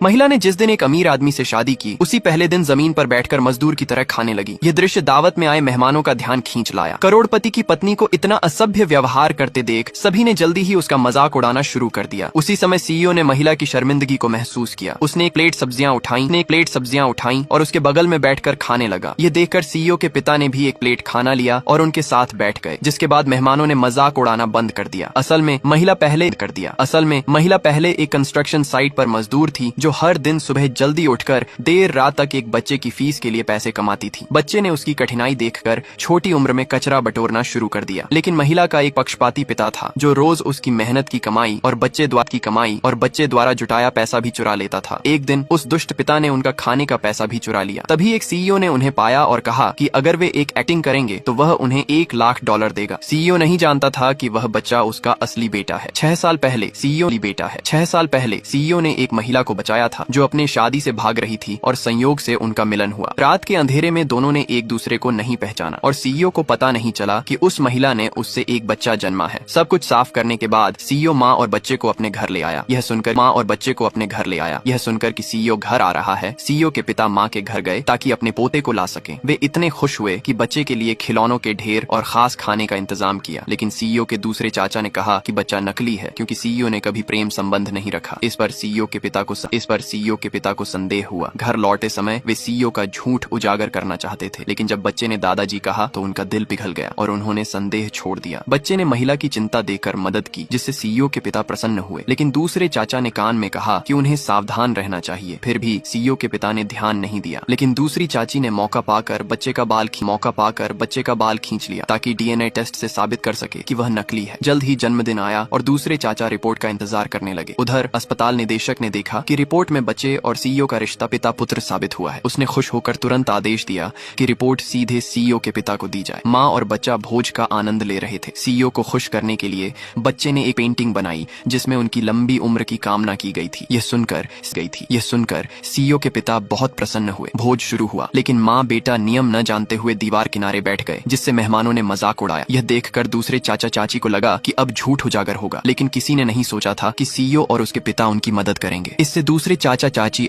महिला ने जिस दिन एक अमीर आदमी से शादी की, उसी पहले दिन जमीन पर बैठकर मजदूर की तरह खाने लगी। यह दृश्य दावत में आए मेहमानों का ध्यान खींच लाया। करोड़पति की पत्नी को इतना असभ्य व्यवहार करते देख सभी ने जल्दी ही उसका मजाक उड़ाना शुरू कर दिया। उसी समय सीईओ ने महिला की शर्मिंदगी को महसूस किया। उसने एक प्लेट सब्जियां उठाई और उसके बगल में बैठकर खाने लगा। यह देखकर सीईओ के पिता ने भी एक प्लेट खाना लिया और उनके साथ बैठ गए, जिसके बाद मेहमानों ने मजाक उड़ाना बंद कर दिया। असल में महिला पहले एक कंस्ट्रक्शन साइट पर मजदूर थी, जो हर दिन सुबह जल्दी उठकर देर रात तक एक बच्चे की फीस के लिए पैसे कमाती थी। बच्चे ने उसकी कठिनाई देखकर छोटी उम्र में कचरा बटोरना शुरू कर दिया। लेकिन महिला का एक पक्षपाती पिता था, जो रोज उसकी मेहनत की कमाई और बच्चे द्वारा जुटाया पैसा भी चुरा लेता था। एक दिन उस दुष्ट पिता ने उनका खाने का पैसा भी चुरा लिया। तभी एक सीईओ ने उन्हें पाया और कहा कि अगर वे एक एक्टिंग करेंगे तो वह उन्हें $1,00,000 देगा। सीईओ नहीं जानता था कि वह बच्चा उसका असली बेटा है। 6 साल पहले सीईओ ने एक महिला को बचाया था, जो अपने शादी से भाग रही थी और संयोग से उनका मिलन हुआ। रात के अंधेरे में दोनों ने एक दूसरे को नहीं पहचाना और सीईओ को पता नहीं चला कि उस महिला ने उससे एक बच्चा जन्मा है। सब कुछ साफ करने के बाद सीईओ माँ और बच्चे को अपने घर ले आया। यह सुनकर कि सीईओ घर आ रहा है, सीईओ के पिता माँ के घर गए ताकि अपने पोते को ला सके। वे इतने खुश हुए कि बच्चे के लिए खिलौनों के ढेर और खास खाने का इंतजाम किया। लेकिन सीईओ के दूसरे चाचा ने कहा कि बच्चा नकली है, क्योंकि सीईओ ने कभी प्रेम संबंध नहीं रखा। इस पर सीईओ के पिता को संदेह हुआ। घर लौटे समय वे सीईओ का झूठ उजागर करना चाहते थे, लेकिन जब बच्चे ने दादाजी कहा तो उनका दिल पिघल गया और उन्होंने संदेह छोड़ दिया। बच्चे ने महिला की चिंता देखकर मदद की, जिससे सीईओ के पिता प्रसन्न हुए। लेकिन दूसरे चाचा ने कान में कहा कि उन्हें सावधान रहना चाहिए। फिर भी सीईओ के पिता ने ध्यान नहीं दिया। लेकिन दूसरी चाची ने मौका पाकर बच्चे का बाल खींच लिया, ताकि डीएनए टेस्ट से साबित कर सके कि वह नकली है। जल्द ही जन्मदिन आया और दूसरे चाचा रिपोर्ट का इंतजार करने लगे। उधर अस्पताल निदेशक ने देखा कि रिपोर्ट में बच्चे और सीईओ का रिश्ता पिता पुत्र साबित हुआ है। उसने खुश होकर तुरंत आदेश दिया कि रिपोर्ट सीधे सीईओ के पिता को दी जाए। माँ और बच्चा भोज का आनंद ले रहे थे। सीईओ को खुश करने के लिए बच्चे ने एक पेंटिंग बनाई, जिसमें उनकी लंबी उम्र की कामना की गई थी। यह सुनकर सीईओ के पिता बहुत प्रसन्न हुए। भोज शुरू हुआ, लेकिन माँ बेटा नियम न जानते हुए दीवार किनारे बैठ गए, जिससे मेहमानों ने मजाक उड़ाया। यह देखकर दूसरे चाचा चाची को लगा कि अब झूठ उजागर होगा, लेकिन किसी ने नहीं सोचा था कि सीईओ और उसके पिता उनकी मदद करेंगे। इससे दूसरे चाचा चाची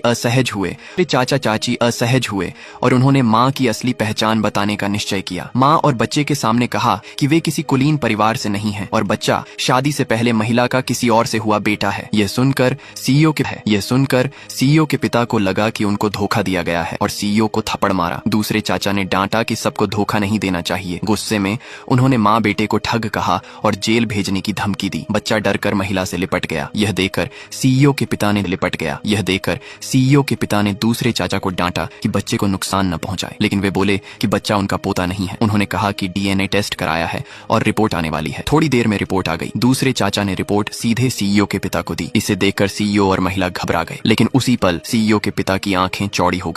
असहज हुए और उन्होंने माँ की असली पहचान बताने का निश्चय किया। माँ और बच्चे के सामने कहा कि वे किसी कुलीन परिवार से नहीं हैं और बच्चा शादी से पहले महिला का किसी और से हुआ बेटा है। यह सुनकर सीईओ के पिता को लगा कि उनको धोखा दिया गया है और सीईओ को थप्पड़ मारा। दूसरे चाचा ने डांटा कि सबको धोखा नहीं देना चाहिए। गुस्से में उन्होंने माँ बेटे को ठग कहा और जेल भेजने की धमकी दी। बच्चा डरकर महिला से लिपट गया। यह देखकर सीईओ के पिता ने दूसरे चाचा को डांटा कि बच्चे को नुकसान न पहुंचाए, लेकिन वे बोले कि बच्चा उनका पोता नहीं है। उन्होंने कहा कि डीएनए टेस्ट कराया है और रिपोर्ट आने वाली है। थोड़ी देर में रिपोर्ट आ गई। दूसरे चाचा ने रिपोर्ट सीधे सीईओ के पिता को दी। इसे देखकर सीईओ और महिला घबरा गए, लेकिन उसी पल सीईओ के पिता की आंखें चौड़ी हो गई।